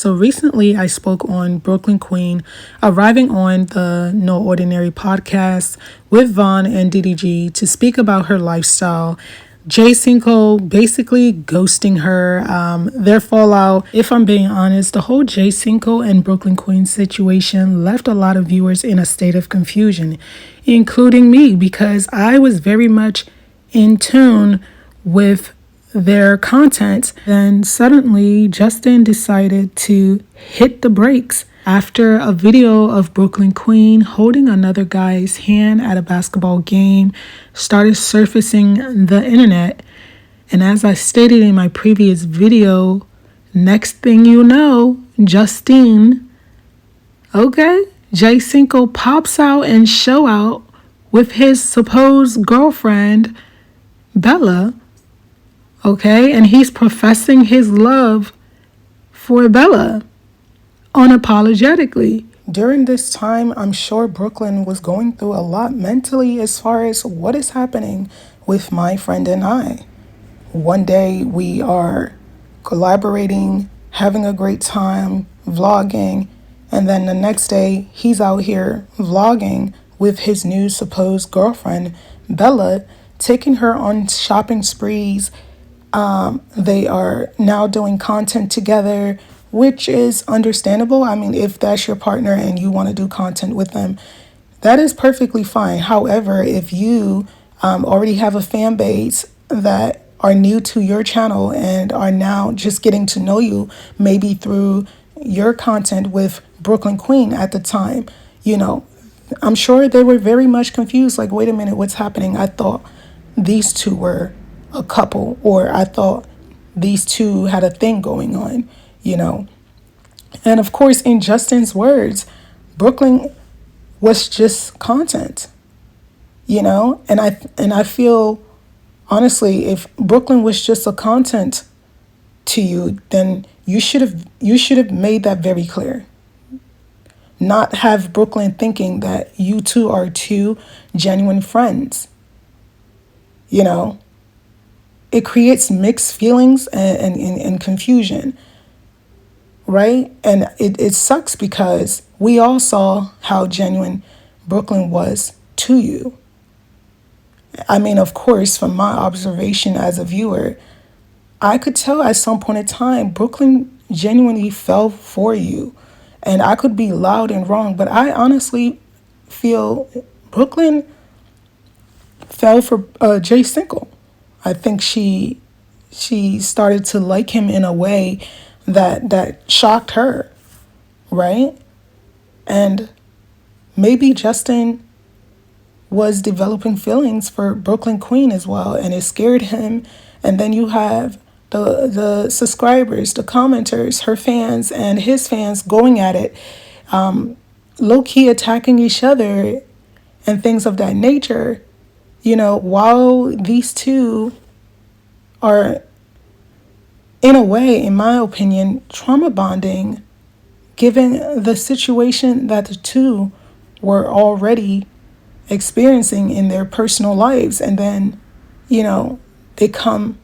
So recently I spoke on Brooklyn Queen, arriving on the No Ordinary podcast with Vaughn and DDG to speak about her lifestyle. CINCO basically ghosting her, their fallout. If I'm being honest, the whole CINCO and Brooklyn Queen situation left a lot of viewers in a state of confusion, including me, because I was very much in tune with their content. Then suddenly Justin decided to hit the brakes after a video of Brooklyn Queen holding another guy's hand at a basketball game started surfacing the internet. And as I stated in my previous video, next thing you know, CINCO pops out and show out with his supposed girlfriend, Bella. And he's professing his love for Bella unapologetically. During this time, I'm sure Brooklyn was going through a lot mentally as far as what is happening with my friend and I. One day we are collaborating, having a great time, vlogging, and then the next day he's out here vlogging with his new supposed girlfriend, Bella, taking her on shopping sprees. They are now doing content together, which is understandable. I mean, if that's your partner and you want to do content with them, that is perfectly fine. However, if you already have a fan base that are new to your channel and are now just getting to know you, maybe through your content with Brooklyn Queen at the time, I'm sure they were very much confused. Like, wait a minute, what's happening? I thought these two were a couple, or I thought these two had a thing going on, And of course, in Justin's words, Brooklyn was just content, And I feel, honestly, if Brooklyn was just a content to you, then you should have made that very clear. Not have Brooklyn thinking that you two are two genuine friends, It creates mixed feelings and confusion, right? And it sucks because we all saw how genuine Brooklyn was to you. I mean, of course, from my observation as a viewer, I could tell at some point in time, Brooklyn genuinely fell for you. And I could be loud and wrong, but I honestly feel Brooklyn fell for CINCO. I think she started to like him in a way that shocked her, right? And maybe Justin was developing feelings for Brooklyn Queen as well, and it scared him. And then you have the subscribers, the commenters, her fans and his fans going at it, low-key attacking each other and things of that nature. While these two are, in a way, in my opinion, trauma bonding, given the situation that the two were already experiencing in their personal lives. And then, they come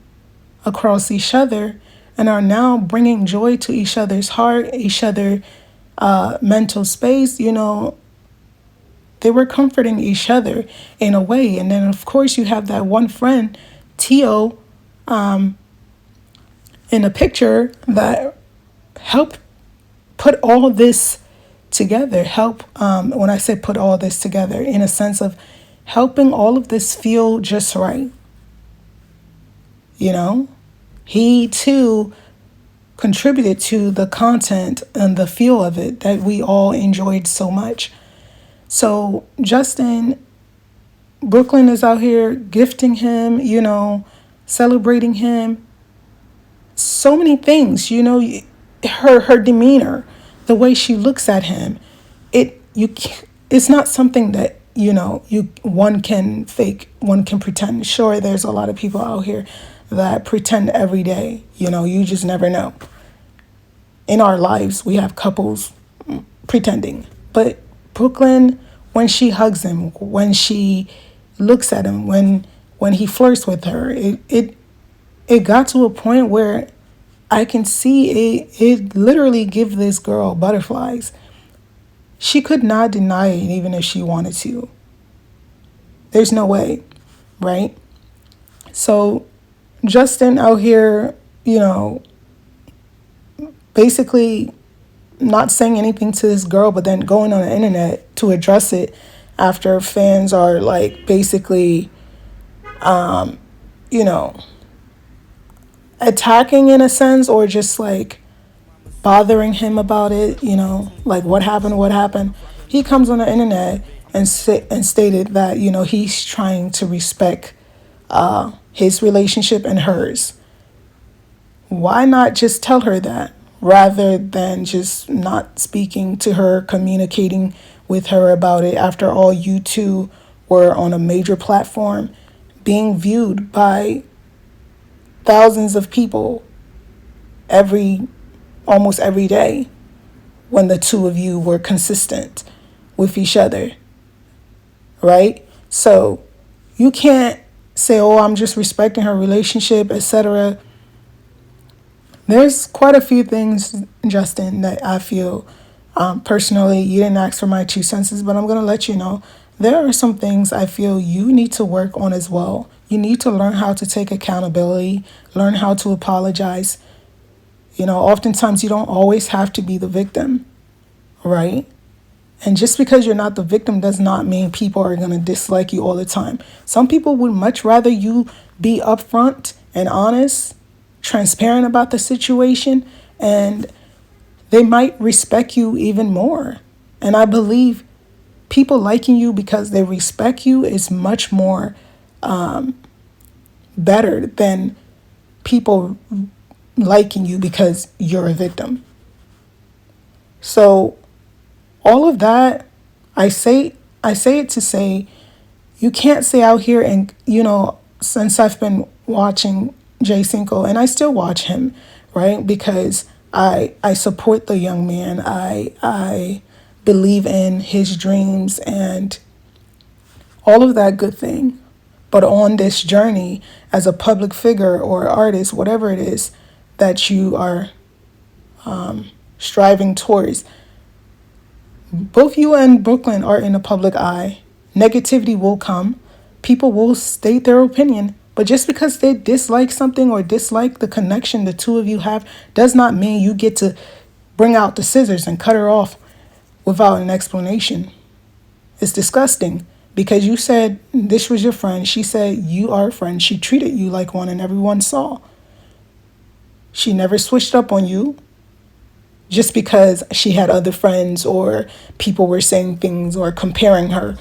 across each other and are now bringing joy to each other's heart, each other mental space, They were comforting each other in a way. And then, of course, you have that one friend, Tio, in a picture that helped put all this together. When I say put all this together, in a sense of helping all of this feel just right. He, too, contributed to the content and the feel of it that we all enjoyed so much. So Justin, Brooklyn is out here gifting him, celebrating him. So many things, her demeanor, the way she looks at him. It's not something that, one can fake, one can pretend. Sure, there's a lot of people out here that pretend every day. You just never know. In our lives, we have couples pretending. But Brooklyn, when she hugs him, when she looks at him, when he flirts with her, it got to a point where I can see it literally give this girl butterflies. She could not deny it even if she wanted to. There's no way, right? So Justin out here, basically not saying anything to this girl, but then going on the internet to address it after fans are like basically, you know, attacking in a sense, or just like bothering him about it, like what happened, what happened. He comes on the internet and stated that, he's trying to respect his relationship and hers. Why not just tell her that rather than just not speaking to her, communicating with her about it? After all, you two were on a major platform being viewed by thousands of people almost every day when the two of you were consistent with each other, right? So you can't say, oh, I'm just respecting her relationship, etc. There's quite a few things, Justin, that I feel personally, you didn't ask for my 2 cents, but I'm going to let you know. There are some things I feel you need to work on as well. You need to learn how to take accountability, learn how to apologize. Oftentimes you don't always have to be the victim, right? And just because you're not the victim does not mean people are going to dislike you all the time. Some people would much rather you be upfront and honest, transparent about the situation, and they might respect you even more. And I believe people liking you because they respect you is much more better than people liking you because you're a victim. So all of that, I say it to say, you can't say out here and, since I've been watching CINCO, and I still watch him, right? Because I support the young man. I believe in his dreams and all of that good thing. But on this journey as a public figure or artist, whatever it is that you are striving towards, both you and Brooklyn are in the public eye. Negativity will come. People will state their opinion. But just because they dislike something or dislike the connection the two of you have does not mean you get to bring out the scissors and cut her off without an explanation. It's disgusting because you said this was your friend. She said you are a friend. She treated you like one and everyone saw. She never switched up on you just because she had other friends or people were saying things or comparing her.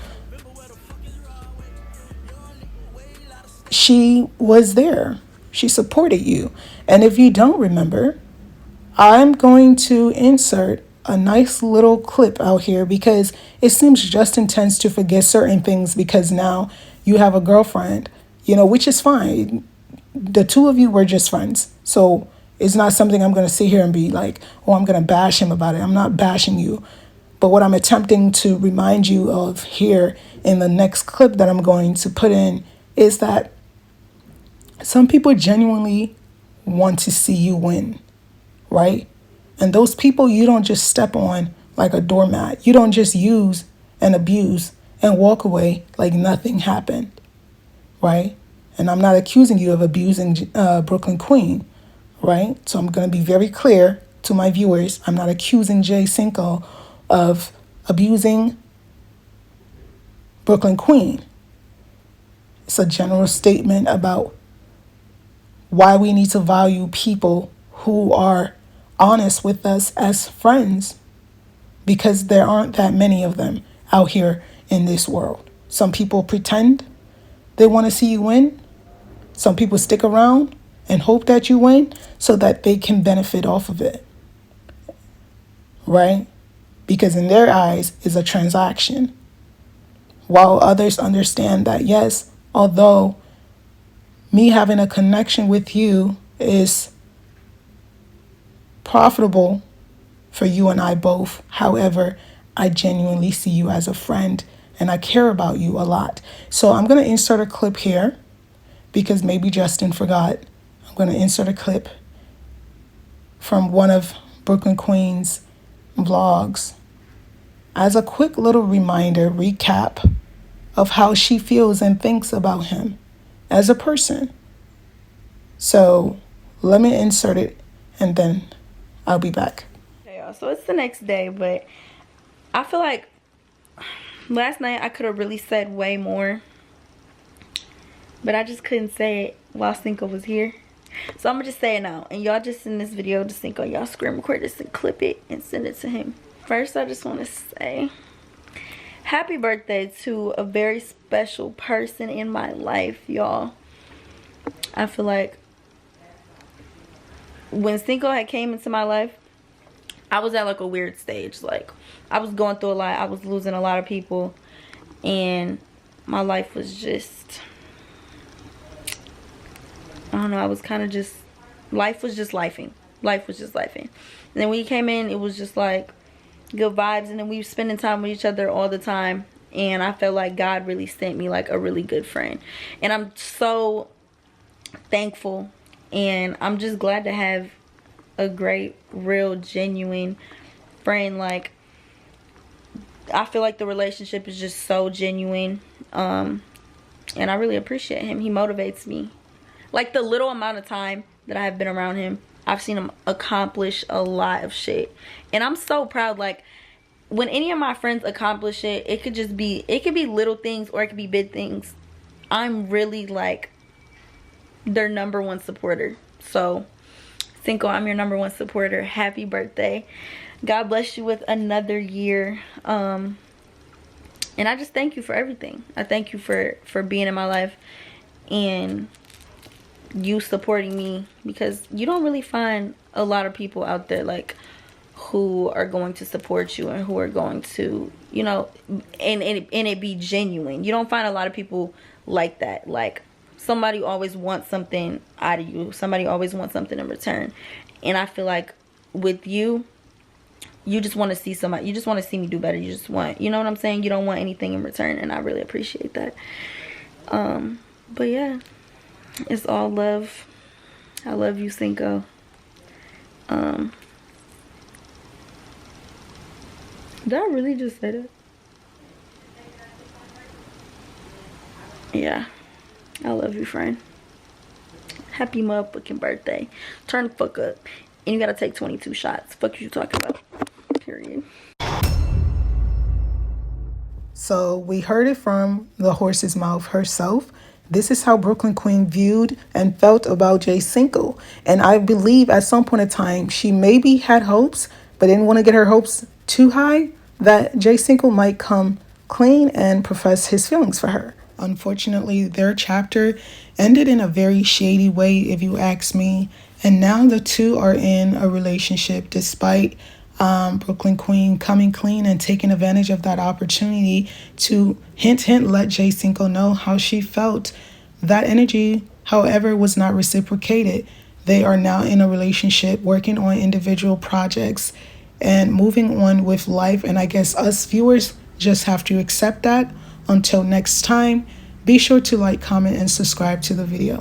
She was there. She supported you. And if you don't remember, I'm going to insert a nice little clip out here because it seems Justin tends to forget certain things because now you have a girlfriend, which is fine. The two of you were just friends. So it's not something I'm going to sit here and be like, oh, I'm going to bash him about it. I'm not bashing you. But what I'm attempting to remind you of here in the next clip that I'm going to put in is that some people genuinely want to see you win, right? And those people you don't just step on like a doormat. You don't just use and abuse and walk away like nothing happened, right? And I'm not accusing you of abusing Brooklyn Queen, right? So I'm going to be very clear to my viewers. I'm not accusing CINCO of abusing Brooklyn Queen. It's a general statement about why we need to value people who are honest with us as friends, because there aren't that many of them out here in this world. Some people pretend they want to see you win. Some people stick around and hope that you win so that they can benefit off of it, right? Because in their eyes, it's a transaction. While others understand that, yes, although me having a connection with you is profitable for you and I both. However, I genuinely see you as a friend and I care about you a lot. So I'm going to insert a clip here because maybe Justin forgot. I'm going to insert a clip from one of Brooklyn Queen's vlogs as a quick little reminder, recap of how she feels and thinks about him as a person. So let me insert it and then I'll be back. Okay, y'all. So it's the next day, but I feel like last night I could have really said way more, but I just couldn't say it while CINCO was here. So I'm gonna just say it now, and y'all just in this video to CINCO, y'all screen record this and clip it and send it to him. First, I just want to say happy birthday to a very special person in my life, y'all. I feel like when CINCO had came into my life, I was at like a weird stage. Like, I was going through a lot. I was losing a lot of people, and my life was just, I don't know, I was kind of just, life was just lifing. Life was just lifing. And then when he came in, it was just like good vibes, and then we were spending time with each other all the time, and I felt like God really sent me like a really good friend. And I'm so thankful, and I'm just glad to have a great, real, genuine friend. Like, I feel like the relationship is just so genuine, and I really appreciate him. He motivates me. Like, the little amount of time that I have been around him, I've seen him accomplish a lot of shit, and I'm so proud. Like, when any of my friends accomplish it, it could be little things or it could be big things. I'm really like their #1 supporter. So CINCO, I'm your #1 supporter. Happy birthday. God bless you with another year. And I just thank you for everything. I thank you for being in my life and you supporting me, because you don't really find a lot of people out there like who are going to support you and who are going to, you know, and it be genuine. You don't find a lot of people like that. Like, somebody always wants something out of you. Somebody always wants something in return. And I feel like with you, you just want to see somebody. You just want to see me do better. You just want, you know what I'm saying? You don't want anything in return, and I really appreciate that. But yeah, it's all love. I love you, CINCO. Did I really just say that? Yeah. I love you, friend. Happy motherfucking birthday. Turn the fuck up. And you gotta take 22 shots. Fuck you talking about. Period. So we heard it from the horse's mouth herself. This is how Brooklyn Queen viewed and felt about Jay CINCO. And I believe at some point in time, she maybe had hopes, but didn't want to get her hopes too high, that Jay CINCO might come clean and profess his feelings for her. Unfortunately, their chapter ended in a very shady way, if you ask me. And now the two are in a relationship, despite Brooklyn Queen coming clean and taking advantage of that opportunity to hint, let Jay CINCO know how she felt. That energy, however, was not reciprocated. They are now in a relationship, working on individual projects and moving on with life. And I guess us viewers just have to accept that. Until next time, be sure to like, comment, and subscribe to the video.